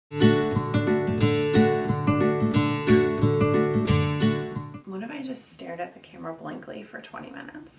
What if I just stared at the camera blankly for 20 minutes?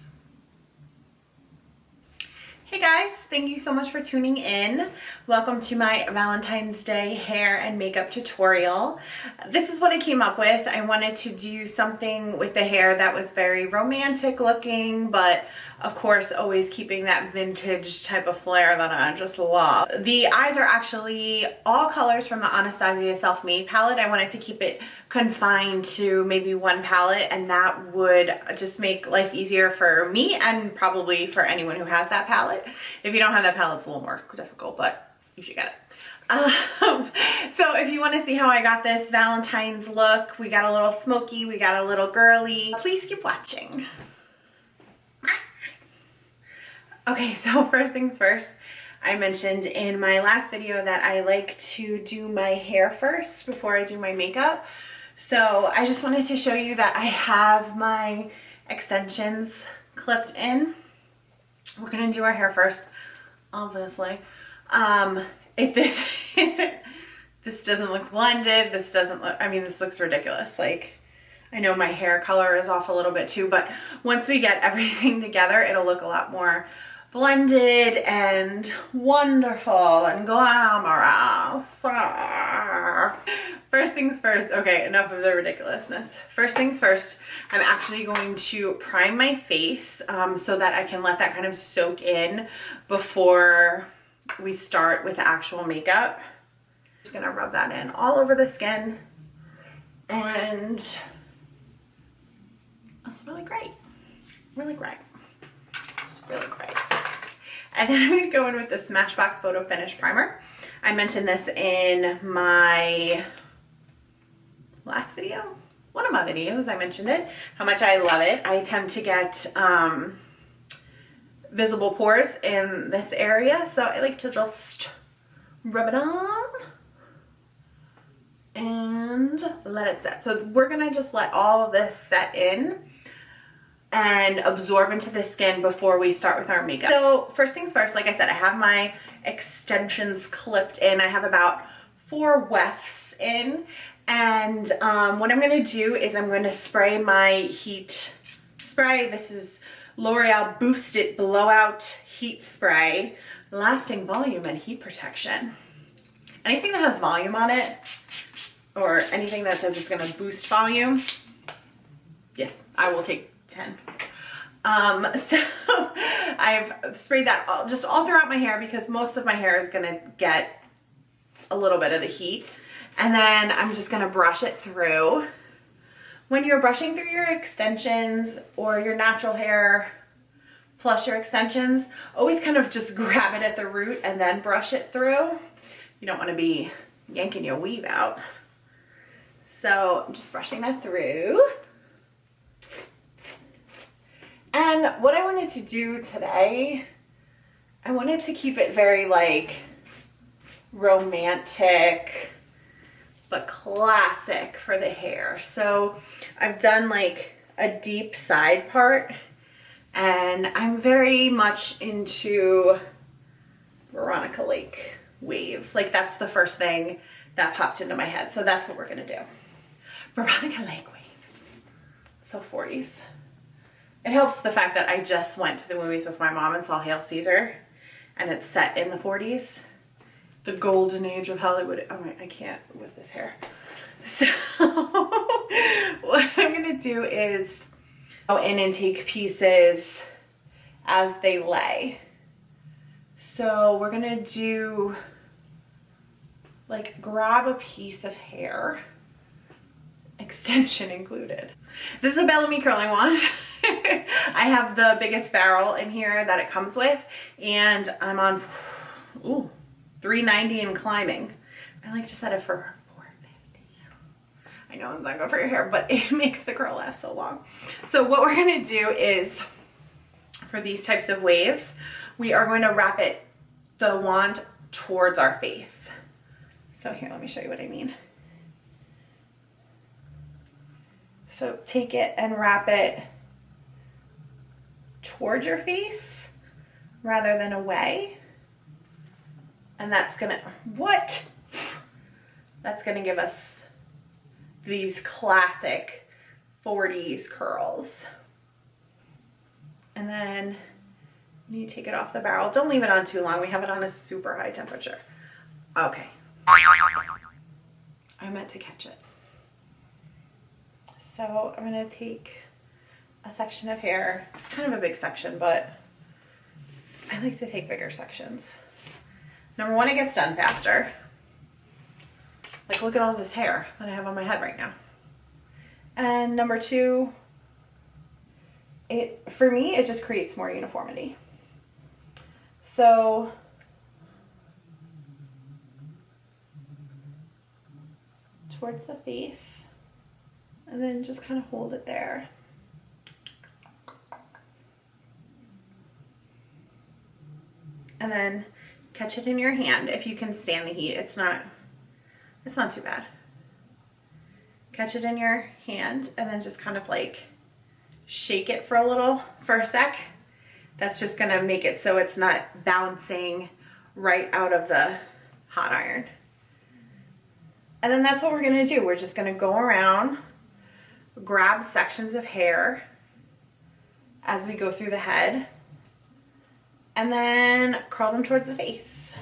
Hey guys, thank you so much for tuning in. Welcome to my Valentine's Day hair and makeup tutorial. This is what I came up with. I wanted to do something with the hair that was very romantic looking, but of course always keeping that vintage type of flair that I just love. The eyes are actually all colors from the Anastasia Self-Made palette. I wanted to keep it confined to maybe one palette, and that would just make life easier for me and probably for anyone who has that palette. If you don't have that palette, it's a little more difficult, but you should get it. So if you want to see how I got this Valentine's look, we got a little smoky, we got a little girly, please keep watching. Okay, so first things first, I mentioned in my last video that I like to do my hair first before I do my makeup. So I just wanted to show you that I have my extensions clipped in. We're gonna do our hair first, obviously. This doesn't look blended. This doesn't look, I mean, this looks ridiculous. Like, I know my hair color is off a little bit too, but once we get everything together, it'll look a lot more blended and wonderful and glamorous. First things first. Okay, enough of the ridiculousness. First things first, I'm actually going to prime my face so that I can let that kind of soak in before we start with the actual makeup. Just gonna rub that in all over the skin, and that's really great. Really great. It's really great. And then I'm going to go in with the Smashbox Photo Finish Primer. I mentioned this in my last video. One of my videos, I mentioned it, how much I love it. I tend to get visible pores in this area, so I like to just rub it on and let it set. So we're going to just let all of this set in and absorb into the skin before we start with our makeup. So first things first, like I said, I have my extensions clipped in. I have about 4 wefts in, and what I'm going to do is I'm going to spray my heat spray. This is L'Oreal Boosted Blowout Heat Spray, lasting volume and heat protection. Anything that has volume on it, or anything that says it's going to boost volume, yes, I will take 10. So I've sprayed that just all throughout my hair because most of my hair is gonna get a little bit of the heat, and then I'm just gonna brush it through. When you're brushing through your extensions or your natural hair plus your extensions, always kind of just grab it at the root and then brush it through. You don't want to be yanking your weave out. So I'm just brushing that through. And what I wanted to do today, I wanted to keep it very like romantic but classic for the hair. So I've done like a deep side part, and I'm very much into Veronica Lake waves. Like, that's the first thing that popped into my head. So that's what we're gonna do. Veronica Lake waves. So 40s. It helps the fact that I just went to the movies with my mom and saw Hail Caesar, and it's set in the 40s. The golden age of Hollywood. Oh my, I can't with this hair. So what I'm gonna do is go in and take pieces as they lay. So we're gonna do, like, grab a piece of hair, extension included. This is a Bellamy curling wand. I have the biggest barrel in here that it comes with, and I'm on $3.90 and climbing. I like to set it for $4.50. I know it's not good for your hair, but it makes the curl last so long. So what we're gonna do is, for these types of waves, we are going to wrap the wand towards our face. So here, let me show you what I mean. So take it and wrap it towards your face rather than away. And that's gonna, what? gonna give us these classic 40s curls. And then you take it off the barrel. Don't leave it on too long. We have it on a super high temperature. Okay. I meant to catch it. So I'm gonna take a section of hair. It's kind of a big section, but I like to take bigger sections. Number one, it gets done faster. Like, look at all this hair that I have on my head right now. And number two, for me, it just creates more uniformity. So towards the face, and then just kind of hold it there. And then catch it in your hand if you can stand the heat. It's not too bad. Catch it in your hand and then just kind of like shake it for a sec. That's just gonna make it so it's not bouncing right out of the hot iron. And then that's what we're gonna do. We're just gonna go around, grab sections of hair as we go through the head, and then curl them towards the face.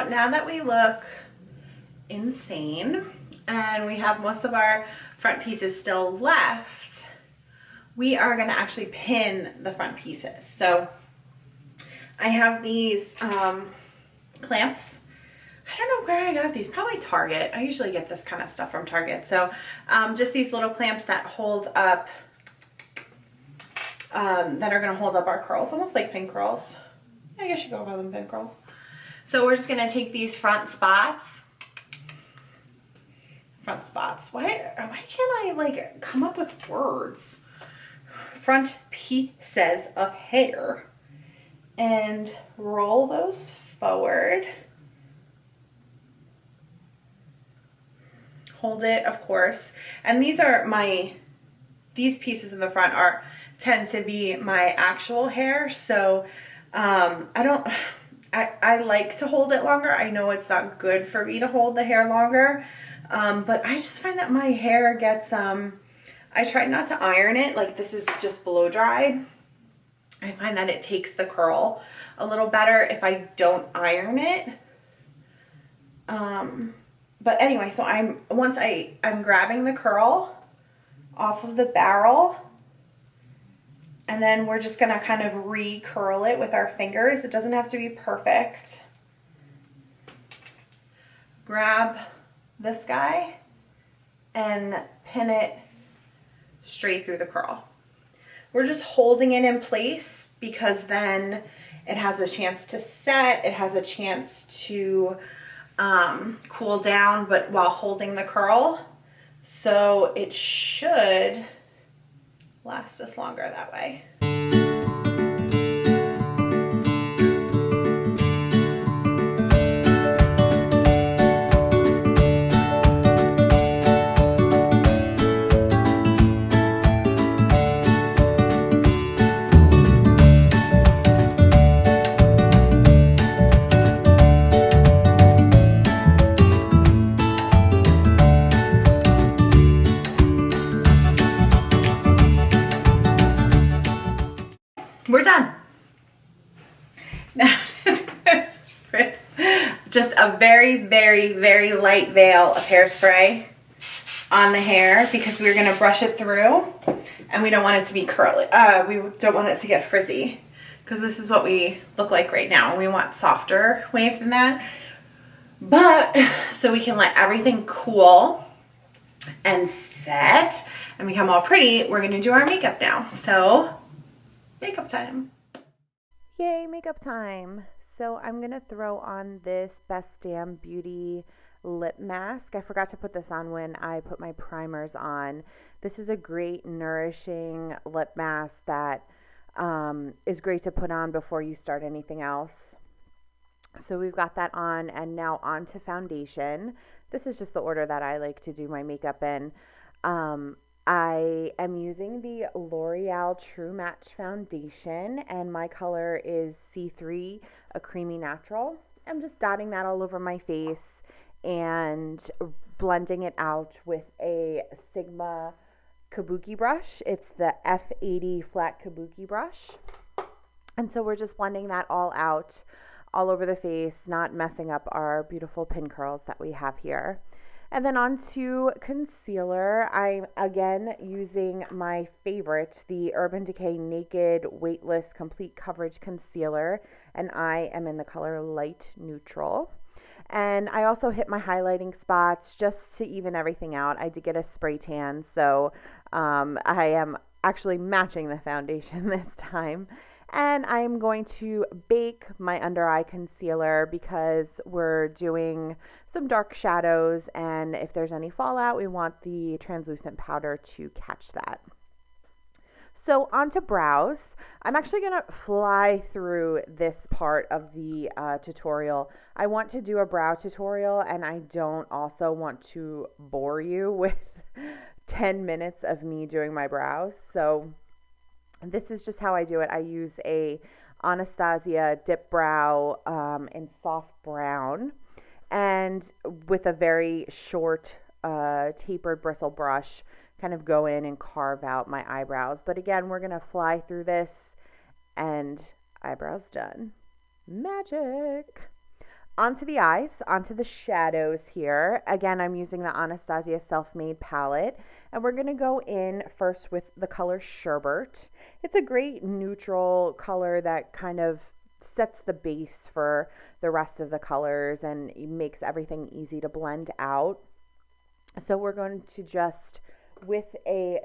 Now that we look insane and we have most of our front pieces still left, we are going to actually pin the front pieces. So I have these clamps. I don't know where I got these, probably Target. I usually get this kind of stuff from Target. So just these little clamps that hold up, that are going to hold up our curls, almost like pin curls. I guess you could call them pin curls. So we're just going to take these front spots. Why can't I like come up with words? Front pieces of hair. And roll those forward. Hold it, of course. And these pieces in the front tend to be my actual hair. So I like to hold it longer. I know it's not good for me to hold the hair longer, but I just find that my hair gets, I try not to iron it. Like, this is just blow dried. I find that it takes the curl a little better if I don't iron it. But anyway, so I'm grabbing the curl off of the barrel. And then we're just going to kind of re-curl it with our fingers. It doesn't have to be perfect. Grab this guy and pin it straight through the curl. We're just holding it in place because then it has a chance to set. It has a chance to cool down, but while holding the curl. So it should last us longer that way. We're done. Now just spritz just a very, very, very light veil of hairspray on the hair because we're gonna brush it through and we don't want it to be curly. We don't want it to get frizzy because this is what we look like right now. We want softer waves than that. But so we can let everything cool and set and become all pretty, we're gonna do our makeup now. So makeup time. Yay, makeup time. So I'm going to throw on this Best Damn Beauty lip mask. I forgot to put this on when I put my primers on. This is a great nourishing lip mask that is great to put on before you start anything else. So we've got that on, and now on to foundation. This is just the order that I like to do my makeup in. Um, I am using the L'Oreal True Match Foundation, and my color is C3, a creamy natural. I'm just dotting that all over my face and blending it out with a Sigma kabuki brush. It's the F80 flat kabuki brush. And so we're just blending that all out all over the face, not messing up our beautiful pin curls that we have here. And then on to concealer. I'm again using my favorite, the Urban Decay Naked Weightless Complete Coverage Concealer, and I am in the color Light Neutral. And I also hit my highlighting spots just to even everything out. I did get a spray tan, so I am actually matching the foundation this time. And I'm going to bake my under eye concealer because we're doing some dark shadows, and if there's any fallout, we want the translucent powder to catch that. So onto brows. I'm actually going to fly through this part of the tutorial. I want to do a brow tutorial, and I don't also want to bore you with 10 minutes of me doing my brows. So this is just how I do it. I use a Anastasia dip brow in soft brown, and with a very short tapered bristle brush, kind of go in and carve out my eyebrows. But again, we're going to fly through this, and eyebrows done. Magic. Onto the eyes, onto the shadows here. Again, I'm using the Anastasia Self-Made palette, and we're going to go in first with the color Sherbet. It's a great neutral color that kind of sets the base for the rest of the colors and makes everything easy to blend out. So we're going to just, with a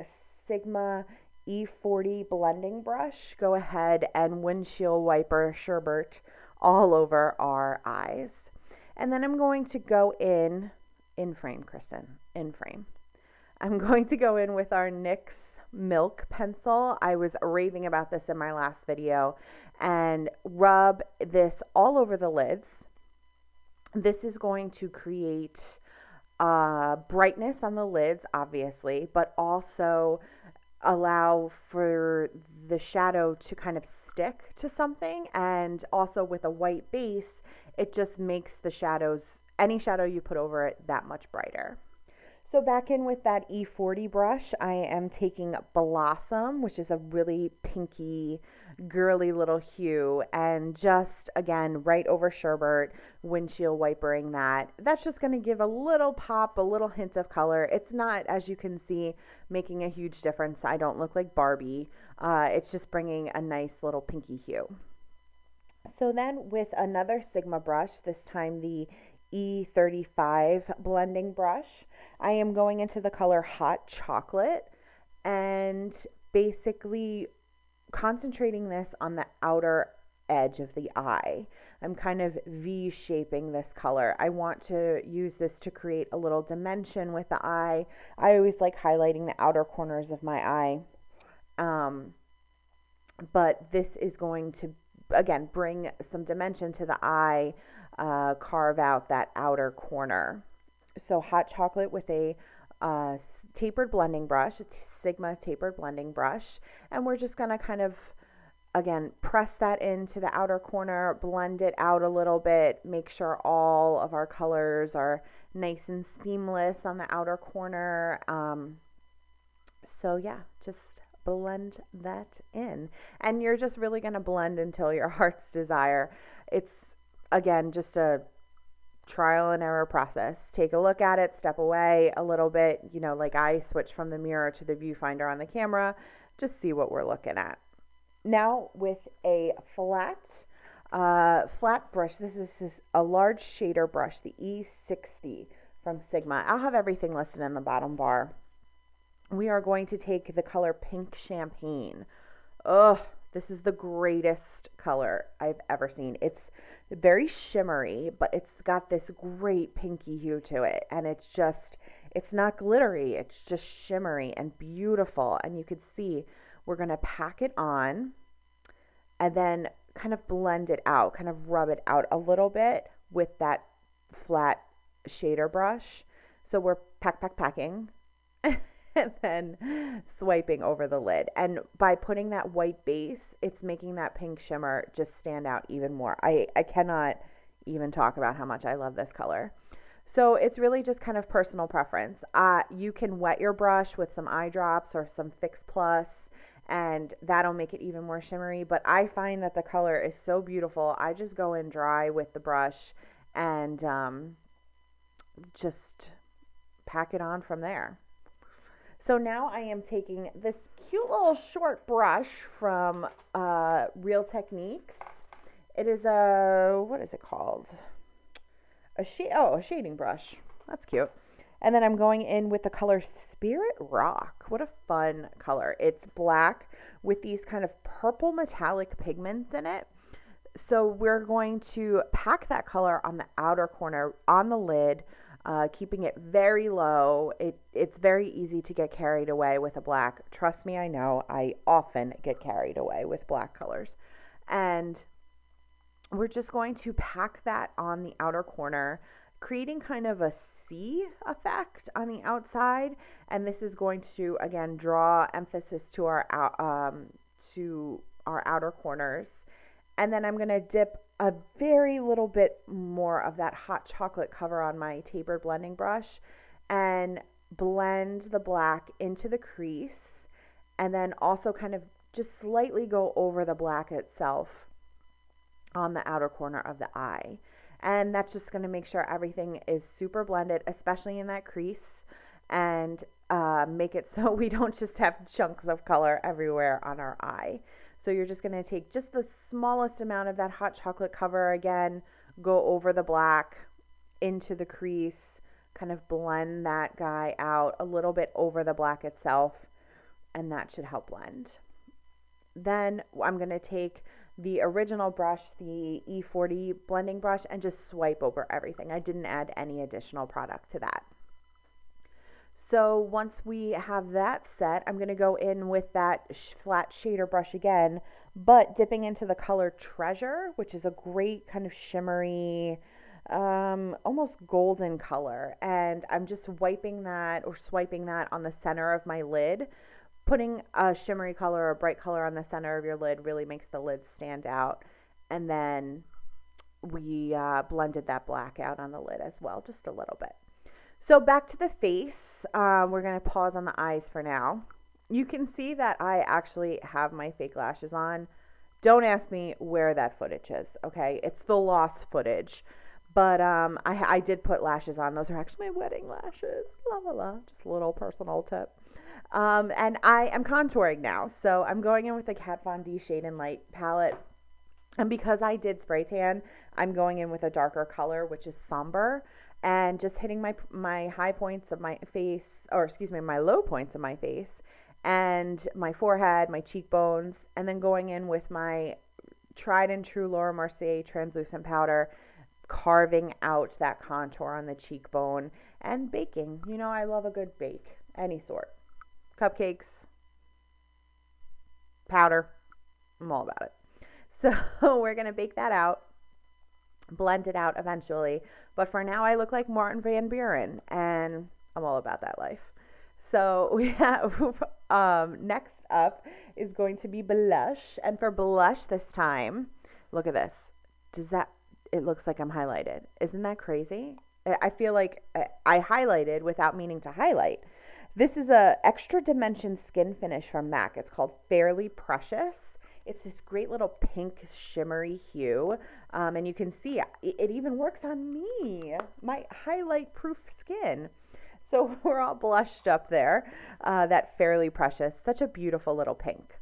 Sigma E40 blending brush, go ahead and windshield wiper Sherbet all over our eyes. And then I'm going to go in frame, Kristen, in frame. I'm going to go in with our NYX Milk pencil. I was raving about this in my last video, and rub this all over the lids. This is going to create brightness on the lids, obviously, but also allow for the shadow to kind of stick to something. And also with a white base, it just makes the shadows, any shadow you put over it, that much brighter. So back in with that E40 brush, I am taking Blossom, which is a really pinky, girly little hue, and just, again, right over Sherbet, windshield wipering that. That's just going to give a little pop, a little hint of color. It's not, as you can see, making a huge difference. I don't look like Barbie. It's just bringing a nice little pinky hue. So then with another Sigma brush, this time the E35 blending brush, I am going into the color Hot Chocolate and basically concentrating this on the outer edge of the eye. I'm kind of V-shaping this color. I want to use this to create a little dimension with the eye. I always like highlighting the outer corners of my eye. But this is going to, again, bring some dimension to the eye, carve out that outer corner. So Hot Chocolate with a tapered blending brush, a Sigma tapered blending brush, and we're just going to kind of, again, press that into the outer corner, blend it out a little bit, make sure all of our colors are nice and seamless on the outer corner. So yeah, just blend that in. And you're just really going to blend until your heart's desire. It's, again, just a trial and error process. Take a look at it, step away a little bit, you know, like I switch from the mirror to the viewfinder on the camera, just see what we're looking at. Now with a flat brush, this is a large shader brush, the E60 from Sigma. I'll have everything listed in the bottom bar. We are going to take the color Pink Champagne. Oh, this is the greatest color I've ever seen. It's very shimmery, but it's got this great pinky hue to it, and it's not glittery, it's just shimmery and beautiful. And you could see we're going to pack it on, and then kind of blend it out, kind of rub it out a little bit with that flat shader brush. So we're packing and then swiping over the lid. And by putting that white base, it's making that pink shimmer just stand out even more. I cannot even talk about how much I love this color. So it's really just kind of personal preference. You can wet your brush with some eye drops or some Fix Plus, and that'll make it even more shimmery. But I find that the color is so beautiful. I just go in dry with the brush and just pack it on from there. So now I am taking this cute little short brush from Real Techniques. It is what is it called? A shading brush. That's cute. And then I'm going in with the color Spirit Rock. What a fun color. It's black with these kind of purple metallic pigments in it. So we're going to pack that color on the outer corner on the lid, keeping it very low. It's very easy to get carried away with a black. Trust me, I know. I often get carried away with black colors. And we're just going to pack that on the outer corner, creating kind of a C effect on the outside. And this is going to, again, draw emphasis to our outer corners. And then I'm going to dip a very little bit more of that hot chocolate cover on my tapered blending brush and blend the black into the crease, and then also kind of just slightly go over the black itself on the outer corner of the eye. And that's just going to make sure everything is super blended, especially in that crease, and make it so we don't just have chunks of color everywhere on our eye. So you're just going to take just the smallest amount of that hot chocolate cover again, go over the black into the crease, kind of blend that guy out a little bit over the black itself, and that should help blend. Then I'm going to take the original brush, the E40 blending brush, and just swipe over everything. I didn't add any additional product to that. So once we have that set, I'm going to go in with that flat shader brush again, but dipping into the color Treasure, which is a great kind of shimmery, almost golden color. And I'm just wiping that or swiping that on the center of my lid. Putting a shimmery color or a bright color on the center of your lid really makes the lid stand out. And then we blended that black out on the lid as well, just a little bit. So back to the face, we're going to pause on the eyes for now. You can see that I actually have my fake lashes on. Don't ask me where that footage is, okay? It's the lost footage. But I did put lashes on. Those are actually my wedding lashes. La la la. Just a little personal tip. And I am contouring now. So I'm going in with the Kat Von D Shade and Light palette. And because I did spray tan, I'm going in with a darker color, which is somber. And just hitting my high points of my face, or excuse me, my low points of my face, and my forehead, my cheekbones, and then going in with my tried and true Laura Mercier translucent powder, carving out that contour on the cheekbone, and baking. You know, I love a good bake, any sort. Cupcakes, powder, I'm all about it. So we're going to bake that out, blend it out eventually. But for now, I look like Martin Van Buren, and I'm all about that life. So we have next up is going to be blush, and for blush this time, look at this. It looks like I'm highlighted. Isn't that crazy? I feel like I highlighted without meaning to highlight. This is a extra dimension skin finish from MAC. It's called Fairly Precious. It's this great little pink shimmery hue. And you can see it even works on me, my highlight proof skin. So we're all blushed up there. That Fairly Precious, such a beautiful little pink.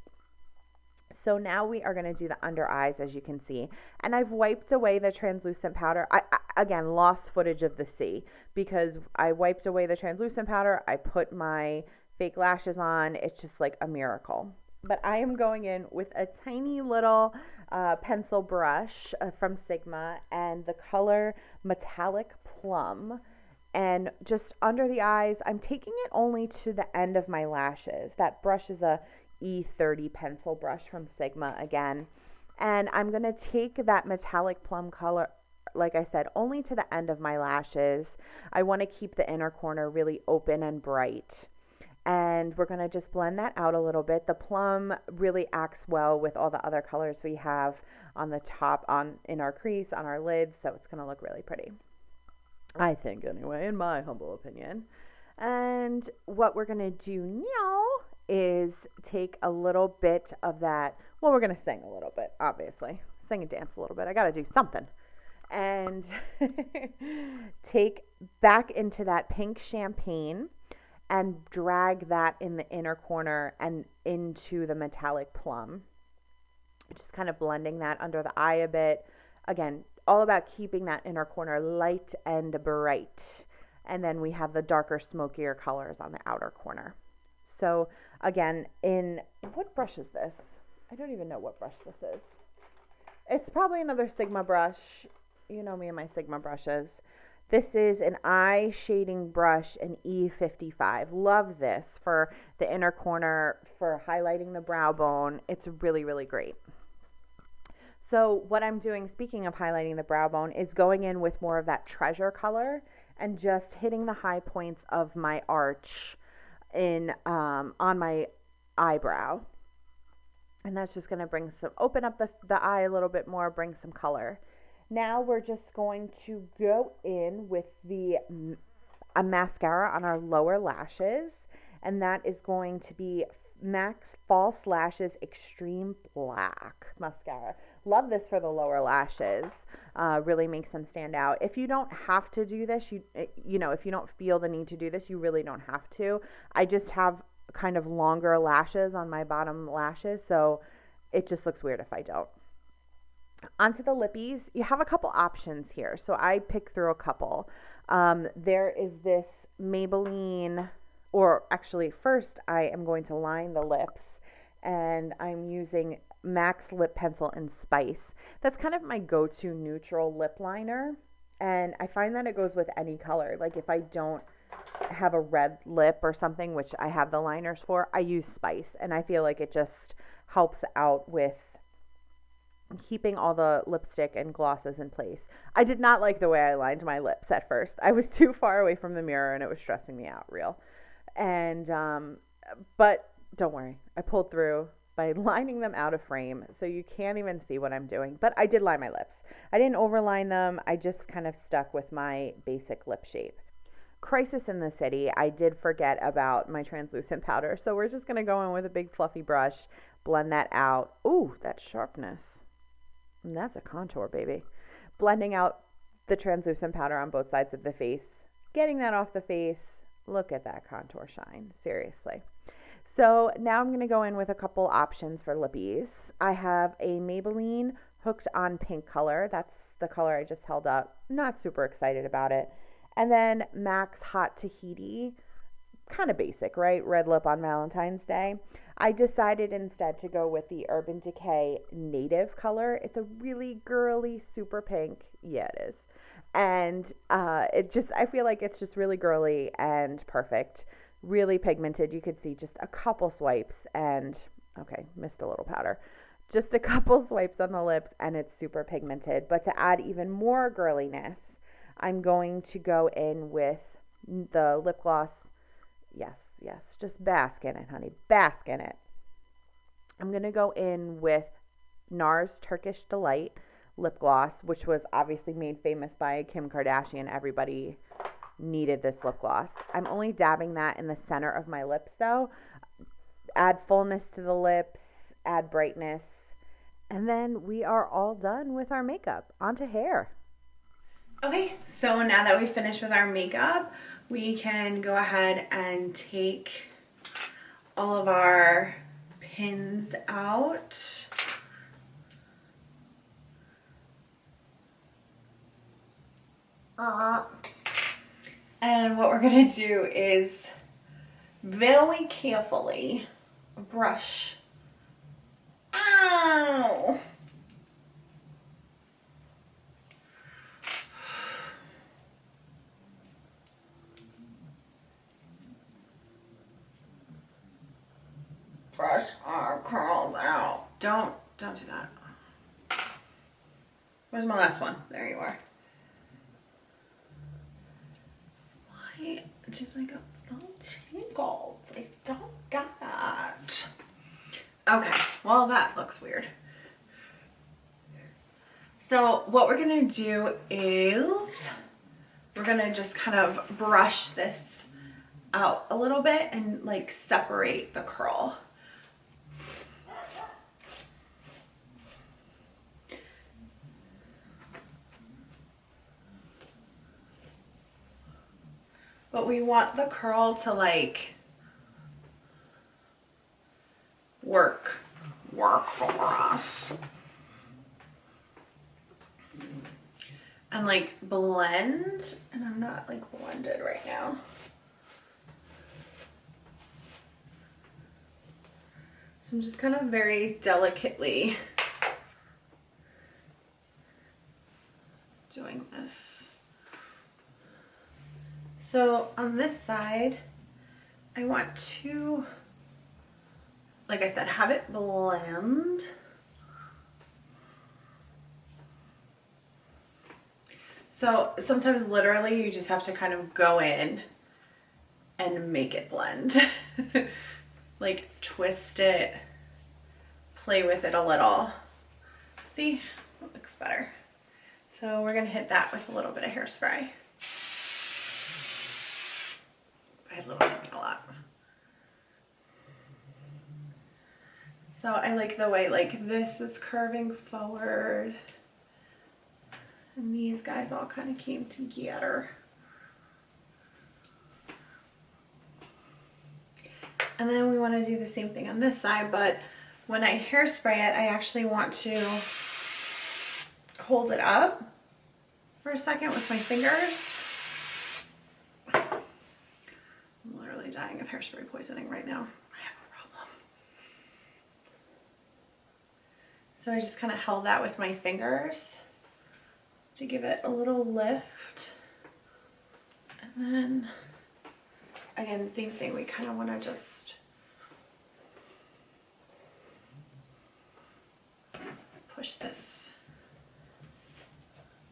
So now we are going to do the under eyes, as you can see. And I've wiped away the translucent powder. I again, lost footage of the C because I wiped away the translucent powder. I put my fake lashes on. It's just like a miracle. But I am going in with a tiny little pencil brush from Sigma and the color Metallic Plum. And just under the eyes, I'm taking it only to the end of my lashes. That brush is a E30 pencil brush from Sigma again. And I'm going to take that metallic plum color, like I said, only to the end of my lashes. I want to keep the inner corner really open and bright. And we're going to just blend that out a little bit. The plum really acts well with all the other colors we have on the top, in our crease, on our lids, so it's going to look really pretty. I think anyway, in my humble opinion. And what we're going to do now is take a little bit of that. Well, we're going to sing a little bit, obviously. Sing and dance a little bit. I got to do something. And take back into that pink champagne and drag that in the inner corner and into the metallic plum. Just kind of blending that under the eye a bit. Again, all about keeping that inner corner light and bright. And then we have the darker, smokier colors on the outer corner. So again, what brush is this? I don't even know what brush this is. It's probably another Sigma brush. You know me and my Sigma brushes. This is an eye shading brush, an E55. Love this for the inner corner, for highlighting the brow bone. It's really, really great. So what I'm doing, speaking of highlighting the brow bone, is going in with more of that treasure color and just hitting the high points of my arch on my eyebrow. And that's just going to open up the eye a little bit more, bring some color. Now we're just going to go in with a mascara on our lower lashes, and that is going to be MAC's False Lashes Extreme Black mascara. Love this for the lower lashes. Really makes them stand out. If you don't have to do this, if you don't feel the need to do this, you really don't have to. I just have kind of longer lashes on my bottom lashes, so it just looks weird if I don't. Onto the lippies, you have a couple options here. So I picked through a couple. There is this Maybelline, or actually first I am going to line the lips, and I'm using MAC's Lip Pencil in Spice. That's kind of my go-to neutral lip liner, and I find that it goes with any color. Like if I don't have a red lip or something, which I have the liners for, I use Spice, and I feel like it just helps out with keeping all the lipstick and glosses in place. I did not like the way I lined my lips at first. I was too far away from the mirror and it was stressing me out real. And but don't worry, I pulled through by lining them out of frame, so you can't even see what I'm doing. But I did line my lips. I didn't overline them. I just kind of stuck with my basic lip shape. Crisis in the City, I did forget about my translucent powder, so we're just going to go in with a big fluffy brush, blend that out. Ooh, that sharpness. And that's a contour, baby. Blending out the translucent powder on both sides of the face, getting that off the face. Look at that contour shine, seriously. So now I'm going to go in with a couple options for lippies. I have a Maybelline Hooked on Pink color. That's the color I just held up. Not super excited about it. And then MAC's Hot Tahiti. Kind of basic, right? Red lip on Valentine's Day. I decided instead to go with the Urban Decay Native color. It's a really girly, super pink. Yeah, it is. And I feel like it's just really girly and perfect. Really pigmented. You could see just a couple swipes and, okay, missed a little powder. Just a couple swipes on the lips and it's super pigmented. But to add even more girliness, I'm going to go in with the lip gloss. Yes, just bask in it, honey. Bask in it. I'm going to go in with NARS Turkish Delight lip gloss, which was obviously made famous by Kim Kardashian. Everybody needed this lip gloss. I'm only dabbing that in the center of my lips, though. Add fullness to the lips, add brightness, and then we are all done with our makeup. Onto hair. Okay, so now that we finished with our makeup, we can go ahead and take all of our pins out. And what we're going to do is very carefully brush. Ow! Brush our curls out. Don't do that. Where's my last one? There you are. Why do I got little tingles? I don't got that. Okay, well that looks weird. So what we're gonna do is we're gonna just kind of brush this out a little bit and like separate the curl. But we want the curl to like work for us. And like blend, and I'm not like blended right now. So I'm just kind of very delicately doing this. So on this side, I want to, like I said, have it blend. So sometimes literally you just have to kind of go in and make it blend. Like twist it, play with it a little. See, it looks better. So we're gonna hit that with a little bit of hairspray. I little a lot. So I like the way like this is curving forward. And these guys all kind of came together. And then we want to do the same thing on this side, but when I hairspray it, I actually want to hold it up for a second with my fingers. I'm literally dying of hairspray poisoning right now. I have a problem. So I just kind of held that with my fingers to give it a little lift. And then again, same thing, we kind of want to just push this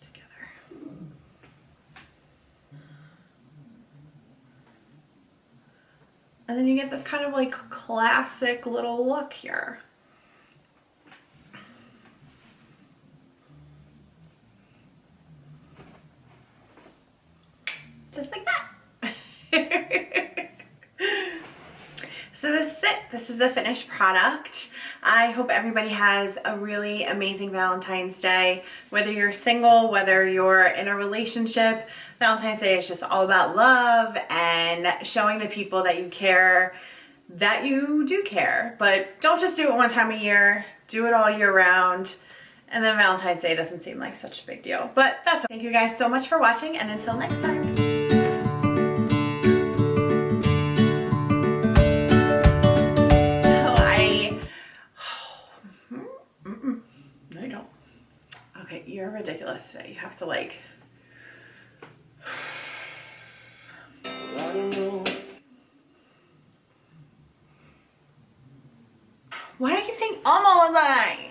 together. And then you get this kind of like classic little look here. Just like that. So this is it. This is the finished product. I hope everybody has a really amazing Valentine's Day. Whether you're single, whether you're in a relationship, Valentine's Day is just all about love and showing the people that you care, that you do care. But don't just do it one time a year. Do it all year round. And then Valentine's Day doesn't seem like such a big deal. But that's okay. Thank you guys so much for watching, and until next time. No, you don't. Okay, you're ridiculous today. You have to like... I don't know. Why do I keep saying all the time?